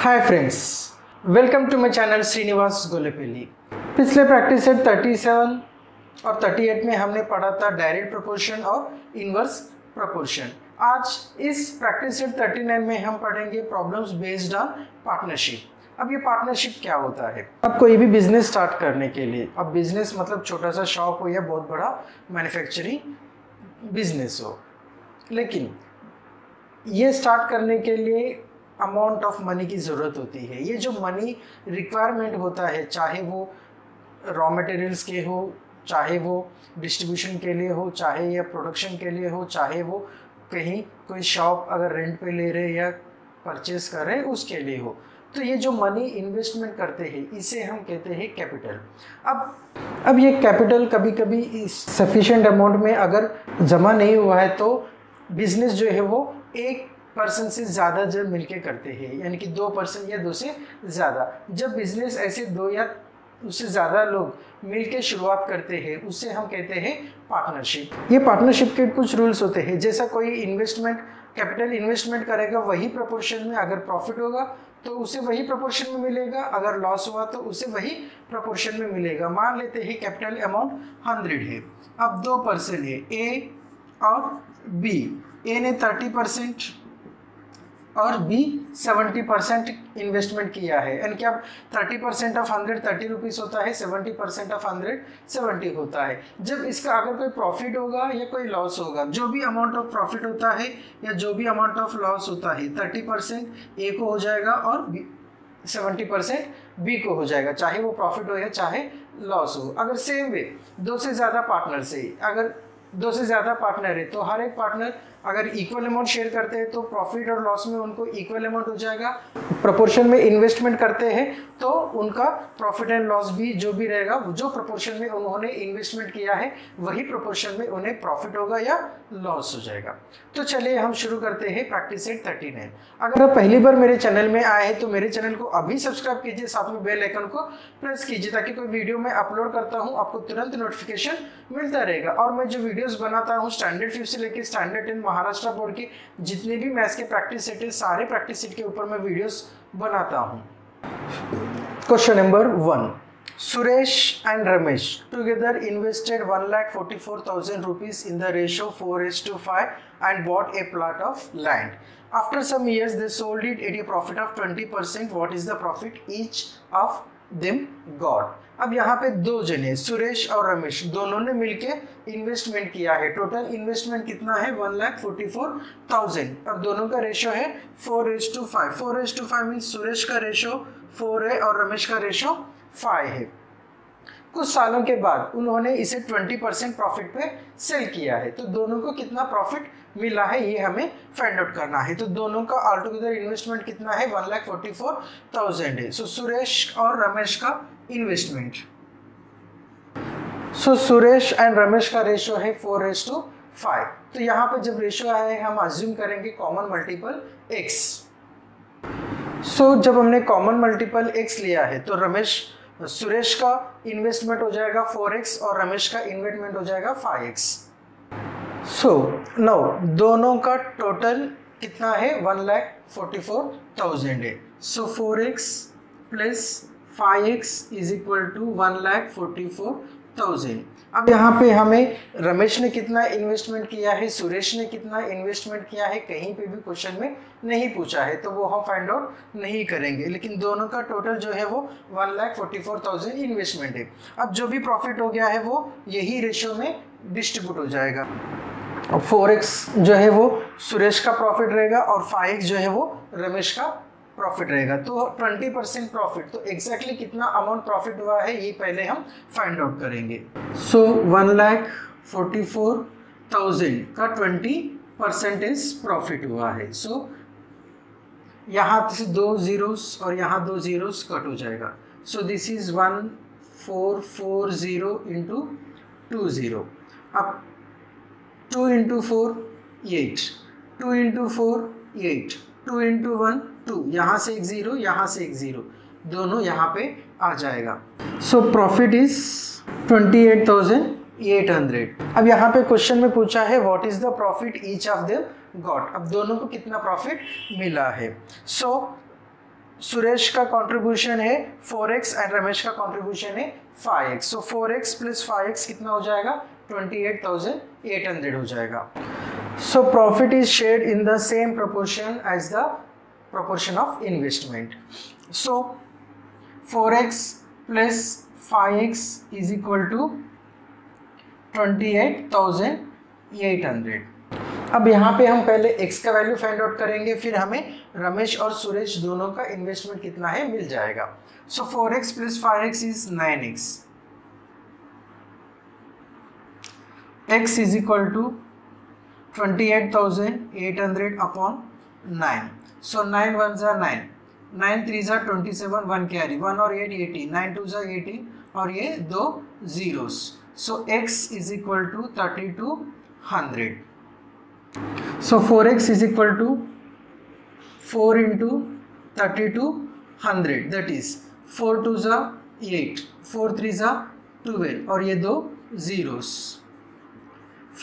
Hi friends, welcome to my channel Srinivas Golepalli. पिछले practice set 37 और 38 में हमने पढ़ा था डायरेक्ट प्रोपोर्शन और इनवर्स प्रोपोर्शन। आज इस प्रैक्टिस सेट 39 में हम पढ़ेंगे प्रॉब्लम्स बेस्ड ऑन पार्टनरशिप। अब ये पार्टनरशिप क्या होता है? अब कोई भी बिजनेस स्टार्ट करने के लिए, अब बिजनेस मतलब छोटा सा शॉप हो या बहुत बड़ा मैन्युफैक्चरिंग बिजनेस हो, लेकिन ये स्टार्ट करने के लिए अमाउंट ऑफ मनी की ज़रूरत होती है। ये जो मनी रिक्वायरमेंट होता है, चाहे वो रॉ मटेरियल्स के हो, चाहे वो डिस्ट्रीब्यूशन के लिए हो, चाहे या प्रोडक्शन के लिए हो, चाहे वो कहीं कोई शॉप अगर रेंट पे ले रहे या परचेस कर रहे उसके लिए हो, तो ये जो मनी इन्वेस्टमेंट करते हैं इसे हम कहते हैं कैपिटल। अब ये कैपिटल कभी कभी सफिशिएंट अमाउंट में अगर जमा नहीं हुआ है तो बिजनेस जो है वो एक पर्सन से ज़्यादा जब मिलके करते हैं, यानी कि 2% या 2 से ज़्यादा। जब बिजनेस ऐसे 2 या उससे ज़्यादा लोग मिलके शुरुआत करते हैं उसे हम कहते हैं पार्टनरशिप। ये पार्टनरशिप के कुछ रूल्स होते हैं। जैसा कोई इन्वेस्टमेंट कैपिटल इन्वेस्टमेंट करेगा वही प्रोपोर्शन में, अगर प्रॉफिट होगा तो उसे वही प्रोपोर्शन में मिलेगा, अगर लॉस हुआ तो उसे वही प्रोपोर्शन में मिलेगा। मान लेते हैं कैपिटल अमाउंट 100 है, अब 2 पर्सन है, ए और बी। ए ने 30% और बी 70% इन्वेस्टमेंट किया है, यानी कि अब 30% ऑफ 100 30 रुपीज़ होता है, 70% ऑफ 100 70 होता है। जब इसका अगर कोई प्रॉफिट होगा या कोई लॉस होगा, जो भी अमाउंट ऑफ प्रॉफिट होता है या जो भी अमाउंट ऑफ लॉस होता है 30% ए को हो जाएगा और 70% बी को हो जाएगा, चाहे वो प्रॉफिट हो या चाहे लॉस हो। अगर सेम वे 2 से ज़्यादा पार्टनर से, अगर 2 से ज़्यादा पार्टनर है तो हर एक पार्टनर अगर इक्वल अमाउंट शेयर करते हैं तो प्रॉफिट और लॉस में उनको इक्वल अमाउंट हो जाएगा। प्रोपोर्शन में इन्वेस्टमेंट करते हैं तो उनका प्रॉफिट एंड लॉस भी जो भी रहेगा, जो प्रोपोर्शन में उन्होंने इन्वेस्टमेंट किया है वही प्रोपोर्शन में उन्हें प्रॉफिट होगा या लॉस हो जाएगा। तो चलिए हम शुरू करते हैं प्रैक्टिस सेट 39। अगर आप पहली बार मेरे चैनल में आए हैं तो मेरे चैनल को अभी सब्सक्राइब कीजिए, साथ में बेल आइकन को प्रेस कीजिए ताकि कोई वीडियो मैं अपलोड करता हूँ आपको तुरंत नोटिफिकेशन मिलता रहेगा। और मैं जो वीडियोस बनाता हूँ स्टैंडर्ड 5 से लेकर स्टैंडर्ड 10 महाराष्ट्र बोर्ड के जितने भी मैथ्स के प्रैक्टिस सेट है, सारे प्रैक्टिस सेट के ऊपर मैं वीडियोस बनाता हूँ। Question number 1, Suresh and Ramesh together invested 1,44,000 rupees in the ratio 4:5 and bought a plot of land. After some years, they sold it at a profit of 20%. What is the profit each of them got? अब यहाँ पे 2 जने सुरेश और रमेश दोनों ने मिलके investment किया है। टोटल इन्वेस्टमेंट कितना है? 1,44,000 और दोनों का रेशो है 4:5। 4:5 मीन्स सुरेश का रेशो 4 है और रमेश का रेशो 5 है। कुछ सालों के बाद उन्होंने इसे 20% प्रॉफिट पे सेल किया है, तो दोनों को कितना प्रॉफिट मिला है ये हमें फाइंड आउट करना है। तो दोनों का ऑल टुगेदर इन्वेस्टमेंट कितना है? 1,44,000 है। सो सुरेश और रमेश का investment, so Suresh and Ramesh का रेशो है 4:5। तो यहाँ पे जब रेशो आया है हम अज्यूम करेंगे कॉमन मल्टीपल x। सो जब हमने कॉमन मल्टीपल x लिया है तो सुरेश का इन्वेस्टमेंट हो जाएगा 4x और रमेश का इन्वेस्टमेंट हो जाएगा 5x। सो नाउ दोनों का टोटल कितना है? 1,44,000 है। So 4x plus 5x is equal to 1,44,000। अब यहाँ पे हमें रमेश ने कितना इन्वेस्टमेंट किया है, सुरेश ने कितना इन्वेस्टमेंट किया है, कहीं पे भी क्वेश्चन में नहीं पूछा है तो वो हम फाइंड आउट नहीं करेंगे, लेकिन दोनों का टोटल जो है वो 1,44,000 इन्वेस्टमेंट है। अब जो भी प्रॉफिट हो गया है वो यही रेशियो में डिस्ट्रीब्यूट हो जाएगा। 4x जो है वो सुरेश का प्रॉफिट रहेगा और 5x जो है वो रमेश का प्रॉफिट रहेगा। तो 20% प्रॉफिट, तो एग्जैक्टली कितना अमाउंट प्रॉफिट हुआ है ये पहले हम फाइंड आउट करेंगे। सो 1,44,000 का 20% प्रॉफिट हुआ है। सो यहाँ से 2 zeros और यहाँ 2 zeros कट हो जाएगा। सो दिस इज 1,440 इंटू 2 0। अब 2 इंटू 4 8, 2 इंटू 4 8, 2 इंटू 1 2, यहाँ से एक 0 यहाँ से एक 0, दोनों यहाँ पे आ जाएगा। So profit is 28,800। अब यहाँ पे क्वेश्चन में पूछा है what is the profit each of them got. अब दोनों को कितना प्रॉफिट मिला है? सो सुरेश का कंट्रीब्यूशन है 4x एंड रमेश का कंट्रीब्यूशन है 5x, सो 4x प्लस 5x कितना हो जाएगा 28,800 हो जाएगा। So profit is shared in the same proportion as the proportion of investment. So 4x plus 5x is equal to 28,800। अब यहाँ पे हम पहले x का वैल्यू फाइंड आउट करेंगे, फिर हमें रमेश और सुरेश दोनों का इन्वेस्टमेंट कितना है मिल जाएगा। सो 4x plus 5x is 9x, x is equal to 28,800 upon 9। So 9 1s are 9, 9 3s are 27, 1 carry, 1 और 8 18, 9 2s are 18 और ये दो zeros। So x is equal to 3200। So 4x is equal to 4 into 3200, that is 4 2s are 8, 4 3s are 12 और ये दो zeros।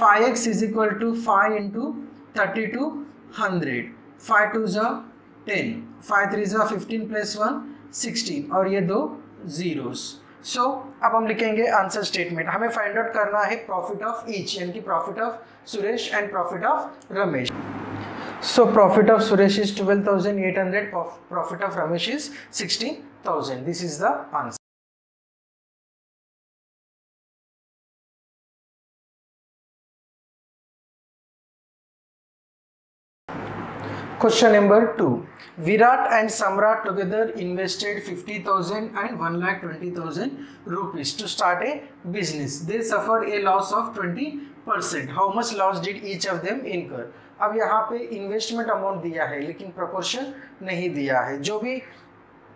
5x is equal to 5 into 3200, 5 2s are 10, 5 3s are 15 plus 1 16 और ये दो zeros। सो अब हम लिखेंगे आंसर स्टेटमेंट। हमें फाइंड आउट करना है प्रॉफिट ऑफ ईच, यानी कि profit of Suresh and profit of Ramesh. So profit of Suresh is 12,800, profit of Ramesh is 16,000। This is the answer. Question number 2. Virat and Samrat together invested 50,000 and 1,20,000 rupees to start a business. They suffered a loss of 20%. How much loss did each of them incur? अब यहाँ पे investment amount दिया है लेकिन proportion नहीं दिया है। जो भी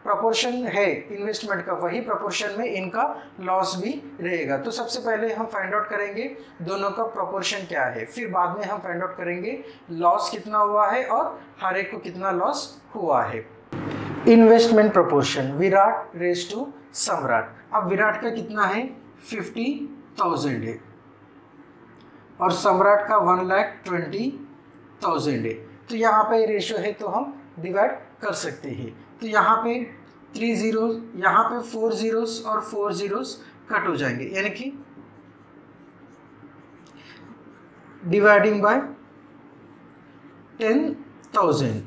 प्रोपोर्शन है इन्वेस्टमेंट का वही प्रोपोर्शन में इनका लॉस भी रहेगा। तो सबसे पहले हम फाइंड आउट करेंगे दोनों का प्रोपोर्शन क्या है, फिर बाद में हम फाइंड आउट करेंगे लॉस कितना हुआ है और हर एक को कितना लॉस हुआ है। Investment proportion Virat raise to Samrat. अब विराट का कितना है 50,000 है और सम्राट का 1,20,000 है। तो यहाँ पे रेशियो है तो हम डिवाइड कर सकते हैं। तो यहाँ पे 3 zeros, यहाँ पे 4 zeros और 4 zeros कट हो जाएंगे, यानी कि डिवाइडिंग बाय 10,000।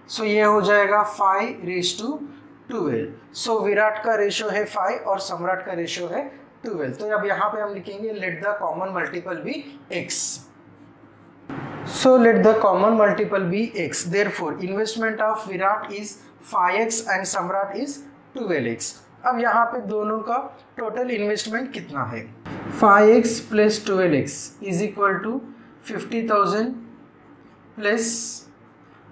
सो ये हो जाएगा 5:12। सो विराट का रेशियो है 5 और सम्राट का रेशियो है 12। तो अब यहाँ पे हम लिखेंगे let the common multiple be x। So let the common multiple be x. Therefore, investment of Virat is 5x and Samrat is 12x. अब यहाँ पे दोनों का टोटल इन्वेस्टमेंट कितना है 5x plus 12x is equal to 50,000 plus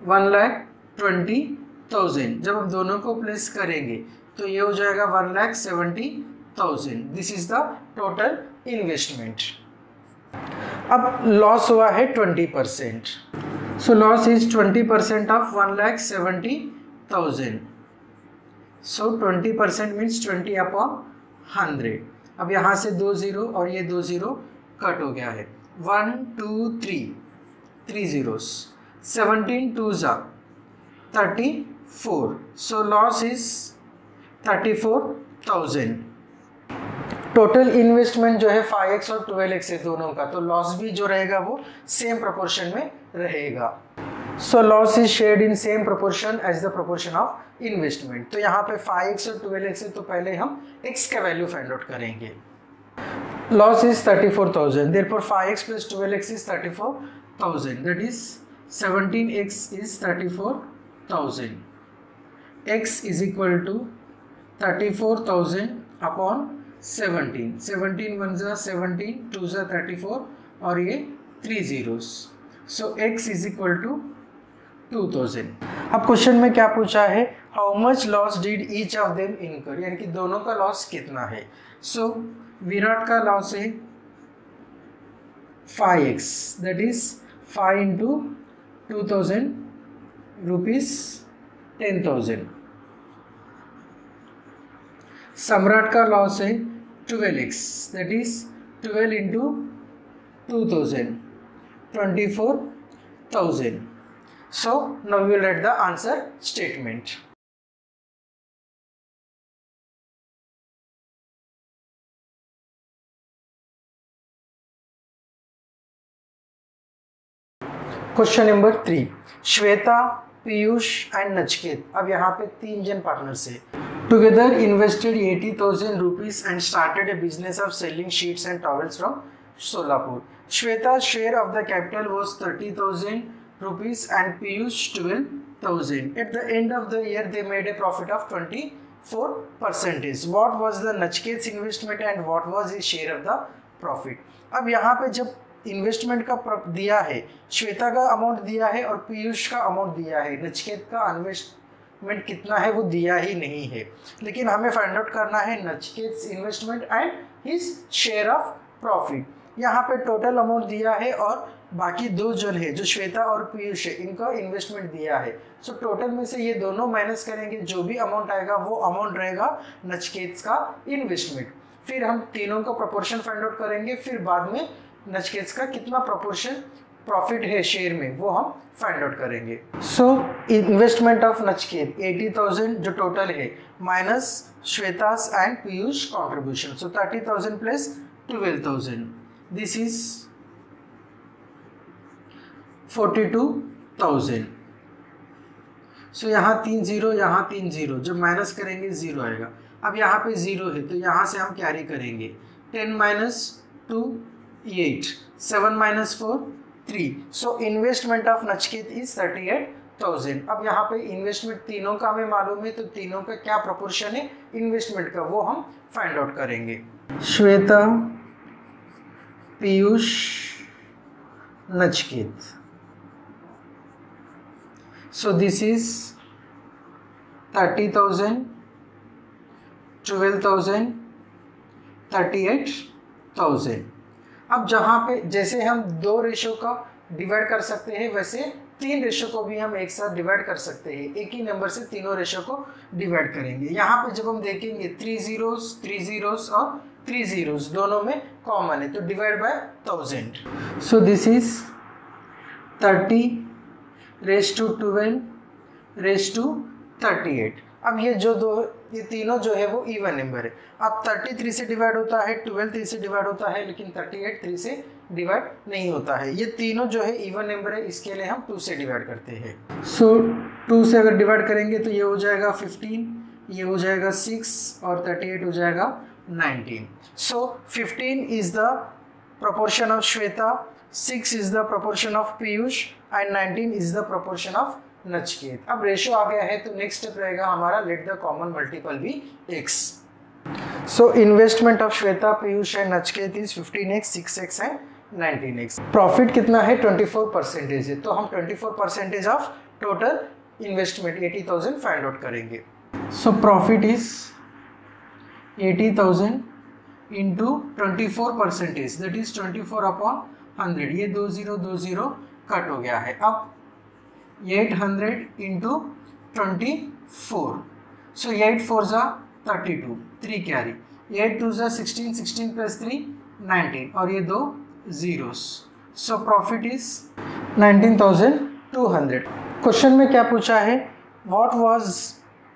1,20,000। जब हम दोनों को प्लेस करेंगे तो ये हो जाएगा 1,70,000। This is the total investment. अब लॉस हुआ है 20%। सो loss is 20% of 1,70,000। So 20% means 20 upon 100। अब यहाँ से 2 0 और ये 2 0 कट हो गया है। 1 2 3 zeros। 17 2s are 34। So loss is 34,000। Total investment जो है 5x और 12x है दोनों का, तो लॉस भी जो रहेगा वो सेम प्रोपोर्शन में रहेगा। So loss is shared in same proportion as the proportion of investment. तो यहाँ पे 5x और 12x है तो पहले हम x का वैल्यू फाइंड आउट करेंगे। Loss is 34,000, therefore 5x plus 12x is 34,000, that is 17x is 34,000। x is equal to 34,000 upon 17। 17 1s are 17, 2s are 34 और ये 3 zeros। So x is equal to 2,000। अब question में क्या पूछा है how much loss did each of them इनकर, यानी कि दोनों का लॉस कितना है। सो विराट का लॉस है 5x, that is 5 into 2,000 rupees 10,000। सम्राट का लॉस है 12x, that is 12 into 2,000 24,000। So now we will write the answer statement. Question number 3, Shweta, Piyush and Nachiket, अब यहाँ पे 3 जन पार्टनर्स है, together invested 80,000 rupees and started a business of selling sheets and towels from Solapur. Shweta's share of the capital was 30,000 rupees and Piyush 12,000. At the end of the year, they made a profit of 24%. What was the Nachket's investment and what was his share of the profit? अब यहाँ पे जब investment का दिया है, श्वेता का amount दिया है और पीयूष का अमाउंट दिया है, नचकेत का इन्वेस्टमेंट कितना है वो दिया ही नहीं है, लेकिन हमें फाइंड आउट करना है Nachiket investment and his share of profit. यहाँ पे टोटल अमाउंट दिया है और बाकी 2 जन है जो श्वेता और पीयूष है, इनका इन्वेस्टमेंट दिया है। सो टोटल में से ये दोनों माइनस करेंगे, जो भी अमाउंट आएगा वो अमाउंट रहेगा नचकेत का इन्वेस्टमेंट। फिर हम तीनों का प्रोपोर्शन फाइंड आउट करेंगे, फिर बाद में नचकेत का कितना प्रोपोर्शन प्रॉफिट है शेयर में वो हम फाइंड आउट करेंगे। सो इन्वेस्टमेंट ऑफ नचकेत 80,000 जो टोटल है, minus Shweta's and Piyush contribution, so 30,000 plus 12,000, this is 42,000। So यहाँ 3 0, यहाँ 3 0, जब माइनस करेंगे 0 आएगा। अब यहाँ पे 0 है तो यहाँ से हम कैरी करेंगे, 10 minus 2 8, 7 minus 4 3। So investment of Nachiket is 38,000। अब यहाँ पे इन्वेस्टमेंट तीनों का हमें मालूम है, तो तीनों का क्या प्रोपोर्शन है इन्वेस्टमेंट का वो हम फाइंड आउट करेंगे। श्वेता, पीयूष, नचकेत, सो दिस इज 30,000, 12,000, 38,000। अब जहाँ पे जैसे हम 2 रेशो का डिवाइड कर सकते हैं, वैसे 3 रेशो को भी हम एक साथ डिवाइड कर सकते हैं। एक ही नंबर से तीनों रेशो को डिवाइड करेंगे। यहाँ पे जब हम देखेंगे 3 zeros, 3 zeros और 3 zeros दोनों में कॉमन है, तो divide by 1000। So this is 30 raised to 12 raised to 38। अब ये तीनों जो है वो इवन नंबर है। अब 30 3 से डिवाइड होता है, 12 3 से डिवाइड होता है, लेकिन 38 3 से डिवाइड नहीं होता है। ये तीनों जो है इवन नंबर है, इसके लिए हम 2 से डिवाइड करते हैं। सो 2 से अगर डिवाइड करेंगे तो ये हो जाएगा 15, ये हो जाएगा 6 और 38 हो जाएगा 19। सो 15 is the proportion of Shweta, 6 is the proportion of Piyush and 19 is the proportion of Nachiket. अब रेशियो आ गया है तो नेक्स्ट स्टेप रहेगा हमारा let the common multiple be x। So investment of Shweta, Piyush and Nachiket is 15x, 6x and 19x। Profit कितना है 24% है, तो हम 24% of total investment 80,000 find out करेंगे। So profit is 80,000 into 24%, that is 24/100। ये 2 0 2 0 कट हो गया है। अब 800 इंटू 24, सो 8 4 जा 32, 3 कैरी, 8 2 जा 16, 16 प्लस 3 19 और ये 2 zeros। So profit is 19,200। Question में क्या पूछा है, what was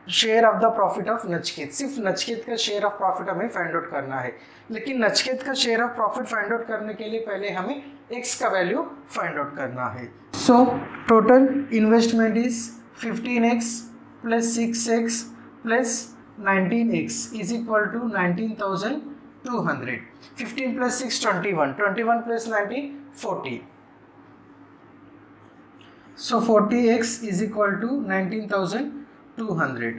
share of the profit of Nachiket. सिर्फ नचकेत का शेयर ऑफ प्रॉफिट हमें फाइंड आउट करना है, लेकिन नचकेत का share of profit find out करने के लिए पहले हमें x का वैल्यू फाइंड आउट करना है। So total investment is 15x plus 6x plus 19x is equal to 19,200। 15 plus 6 21, 21 plus 19 40। So 40x is equal to 19,200।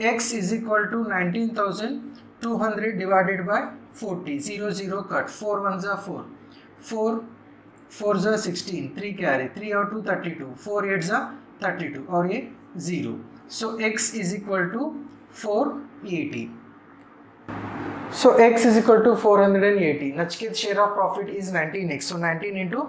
x is equal to 19,200 divided by 40, 0 0 cut, 4 1 जा 4, 4 4 जा 16, 3 carry, 3 और 2 32, 4 8 जा 32 और ये 0। so x is equal to 480। so x is equal to 480। Nachiket share of profit is 19x, so 19 into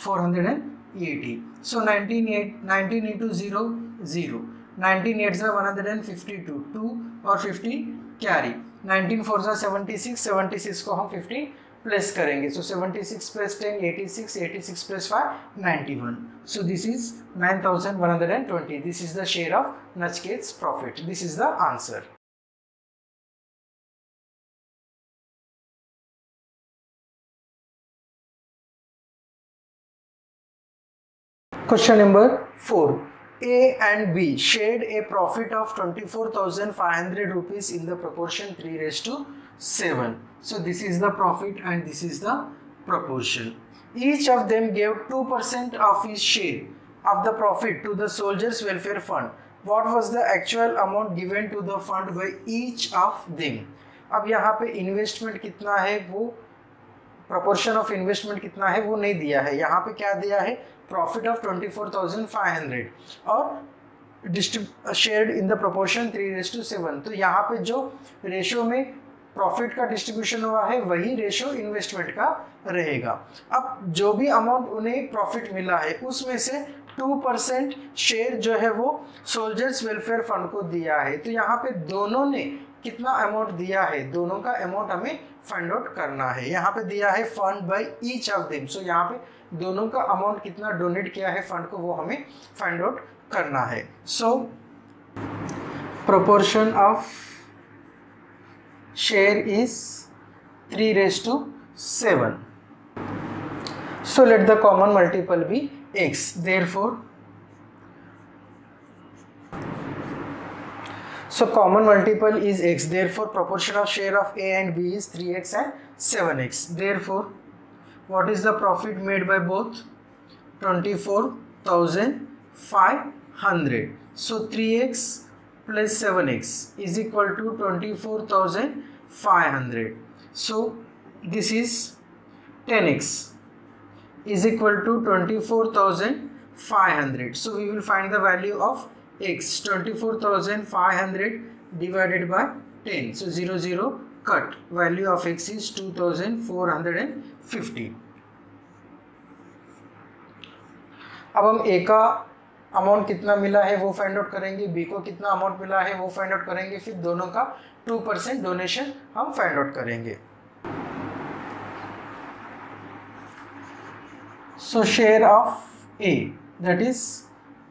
480, so 19 into 0 0, 19 8 जा 152, 2 और 50 carry, 19 4 जा 76, 76 को हम 50 प्लस करेंगे, so 76 plus 10 86, 86 plus 5 91। So this is 9,120। This is the share of Nachiket's profit. This is the answer. Question number 4. A and B shared a profit of 24,500 rupees in the proportion 3:7. So this is the profit and this is the proportion. Each of them gave 2% of his share of the profit to the soldiers welfare fund. What was the actual amount given to the fund by each of them? अब यहाँ पे investment कितना है, वो proportion of investment कितना है वो नहीं दिया है. यहाँ पे क्या दिया है, प्रॉफिट ऑफ 24,500 और शेयर्ड इन द प्रोपोर्शन 3:7. तो यहाँ पे जो रेशो में प्रॉफिट का डिस्ट्रीब्यूशन हुआ है वही रेशो इन्वेस्टमेंट का रहेगा. अब जो भी अमाउंट उन्हें प्रॉफिट मिला है उसमें से 2% शेयर जो है वो सोल्जर्स वेलफेयर फंड को दिया है. तो यहाँ पे दोनों ने कितना अमाउंट दिया है, दोनों का अमाउंट हमें फाइंड आउट करना है. यहाँ पे दिया है fund by each of them. So यहाँ पे दोनों का अमाउंट कितना डोनेट किया है फंड को वो हमें फाइंड आउट करना है. So proportion of share is 3:7. So let the common multiple be x. Therefore, so common multiple is x. Therefore, proportion of share of A and B is 3x and 7x. Therefore, what is the profit made by both? 24,500. So 3x plus 7x is equal to 24,500. So this is 10x is equal to 24,500. So we will find the value of x. 24,500 divided by 10. So 0 0 cut. Value of x is 2,450. अब हम a का amount कितना मिला है वो find out करेंगे, b को कितना अमाउंट मिला है वो फाइंड आउट करेंगे, फिर दोनों का 2% डोनेशन हम फाइंड आउट करेंगे. So share of A, that is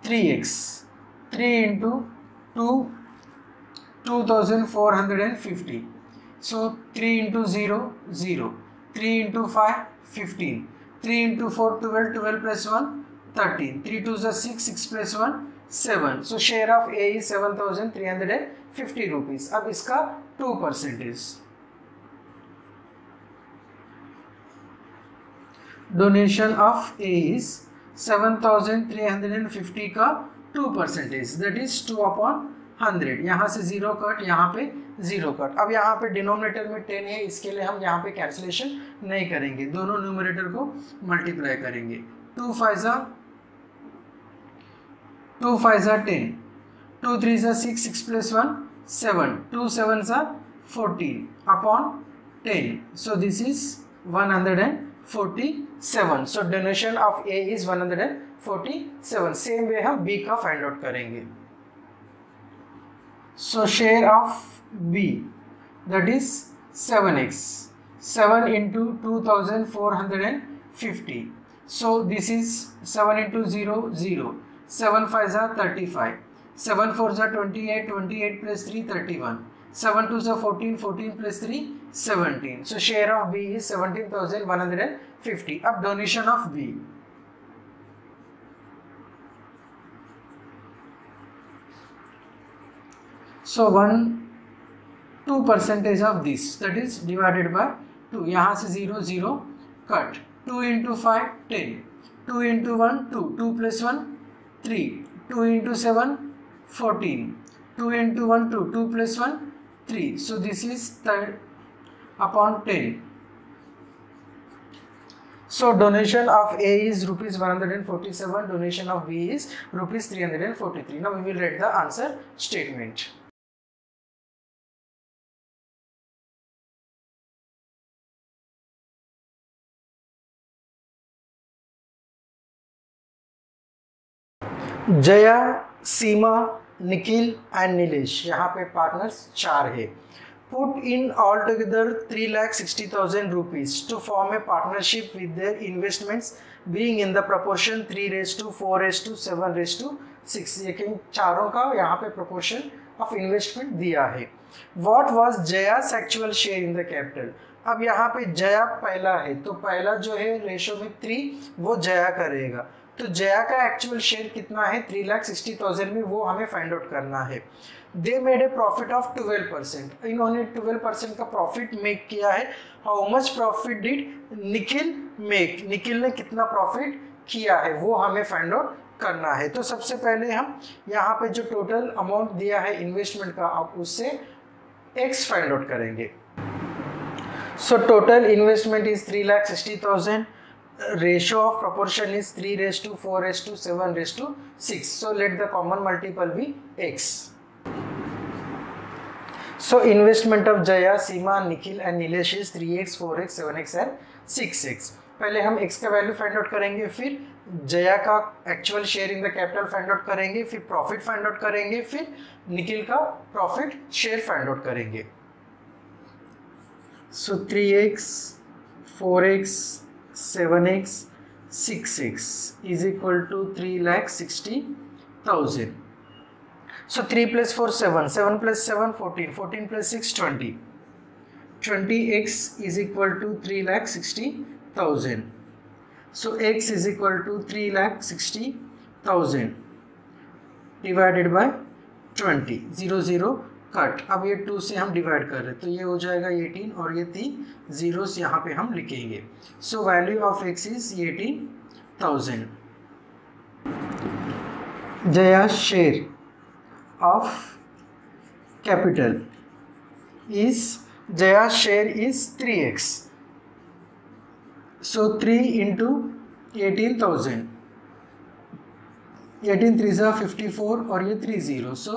3x. 3 into 2, 2,450. So 3 into 0, 0. 3 into 5, 15. 3 into 4, 12. 12 plus 1, 13. 3 2 is 6. 6 plus 1, 7. So share of A is 7,350 rupees. अब इसका 2% is. Donation of A is 7,350 का 2%, that is 2/100. यहाँ से 0 cut, यहाँ पे 0 cut. अब यहाँ पे डिनोमिनेटर में 10 है, इसके लिए हम यहाँ पे कैंसिलेशन नहीं करेंगे, दोनों न्यूमरेटर को मल्टीप्लाई करेंगे. 2 5 10, 2 3 6, 6 plus 1 7, 2 7 14 upon 10. So this is 147. So donation of A is 147. Same way हम B का फाइंड आउट करेंगे. So share of B, that is 7x. 7 into 2,450. So this is 7 into 0 0. 7 5 35. 7 4 28. 28 plus 3 31. 7 2 14. 14 plus 3 17. So share of B is 17,150. अब donation of B. So 2% of this, that is divided by 2. यहाँ से 0 0 cut. 2 into 5 10. 2 into 1 2. 2 plus 1 3. 2 into 7 14. 2 into 1 2. 2 plus 1 3. So this is upon 10. So donation of A is rupees 147. Donation of B is rupees 343. Now we will read the answer statement. Jaya, Seema, Nikhil and Nilesh यहाँ पे partners 4 है. Put in altogether 3,60,000 rupees to form a partnership with their investments being in the proportion 3:4:7:6. लेकिन चारों का यहाँ पे proportion of investment दिया है. What was Jaya's actual share in the capital? अब यहाँ पे जया पहला है तो पहला जो है रेशो में 3 वो जया करेगा. तो जया का एक्चुअल शेयर कितना है 3,60,000 में, वो हमें फाइंड आउट करना है। They made a profit of 12%, इन्होंने 12% का प्रॉफिट मेक किया है। How much profit did Nikhil make, Nikhil ने कितना प्रॉफिट किया है वो हमें फाइंड आउट करना है। तो सबसे पहले हम यहाँ पे जो टोटल अमाउंट दिया है इन्वेस्टमेंट का, आप उससे एक्स फाइंड आउट करेंगे। सो total investment is 3,60,000, ratio of proportion is 3:4:7:6, so let the common multiple be x. So investment of Jaya, Seema, Nikhil and Nilesh is 3x, 4x, 7x and 6x. पहले हम x का value find out करेंगे, फिर जया का actual share in the capital find out करेंगे, फिर profit find out करेंगे, फिर निखिल का प्रॉफिट शेयर फाइंड आउट करेंगे। सो 3x, 4x, 7x, 6x is equal to 3,60,000. So 3 plus 4 7, 7 plus 7 14, 14 plus 6 20. 20x is equal to 3,60,000. So x is equal to 3,60,000 divided by 20. 0 0 cut. अब ये 2 से हम डिवाइड कर रहे हैं तो ये हो जाएगा 18 और ये 3 जीरोस यहाँ पे हम लिखेंगे। So value of x is 18,000। Jaya share of capital is, Jaya share is 3x, so 3 into 18,000, 18 3 जा 54 और ये 3 0, सो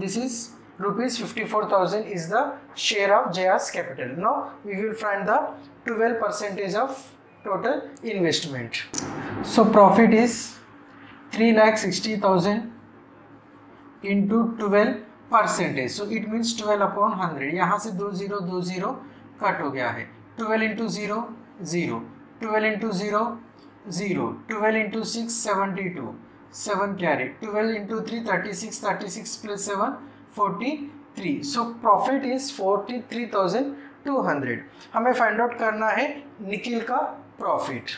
this is rupees 54,000 is the share of Jaya's capital. Now we will find the 12% of total investment. So profit is 3,60,000 into 12%. So it means 12 upon 100. यहाँ से 2 0 2 0 cut हो गया है। 12 into 0 0, 12 into 0 0, 12 into 6 72, 7 carry, 12 into 3 36, 36 plus 7 43. So profit is 43,200. हमें find out करना है निखिल का profit.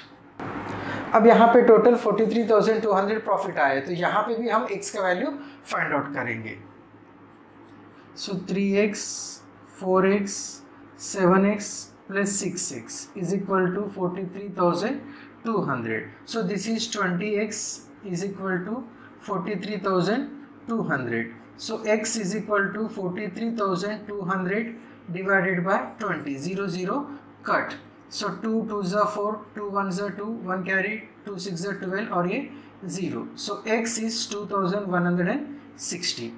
अब यहाँ पे टोटल 43,200 प्रॉफिट आया है, तो यहाँ पे भी हम x का वैल्यू फाइंड आउट करेंगे। सो 3x, 4x, 7x plus 6x is equal to 43,200. So this is 20x is equal to 43,200. So x is equal to 43,200 divided by 20. 0 0 cut. So 2 2s are 4, 2 1s are 2, 1 carry, 2 6s are 12 और ये 0. So x is 2,160.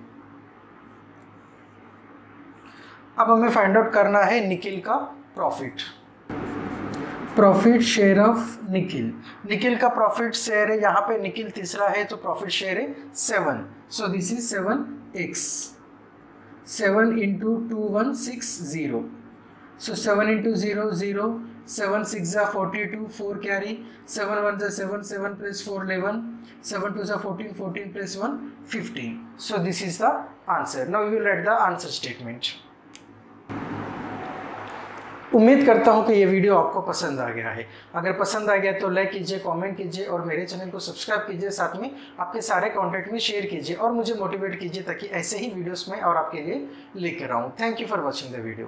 अब हमें find out करना है निखिल का profit. Profit share of Nikhil, Nikhil का profit share है, यहाँ पे निखिल तीसरा है तो प्रॉफिट शेयर है 7. सो this is 7x, 7 into 2160. So 7 into 0 0, 7 6 are 42, 4 carry, 7 1 are 7, 7 plus 4 11, 7 2 are 14, 14 plus 1 15. So this is the answer. Now we will write the answer statement. उम्मीद करता हूं कि ये वीडियो आपको पसंद आ गया है। अगर पसंद आ गया तो लाइक कीजिए, कमेंट कीजिए और मेरे चैनल को सब्सक्राइब कीजिए, साथ में आपके सारे कॉन्टैक्ट में शेयर कीजिए और मुझे मोटिवेट कीजिए ताकि ऐसे ही वीडियोस मैं और आपके लिए लेकर आऊं। Thank you for watching the video.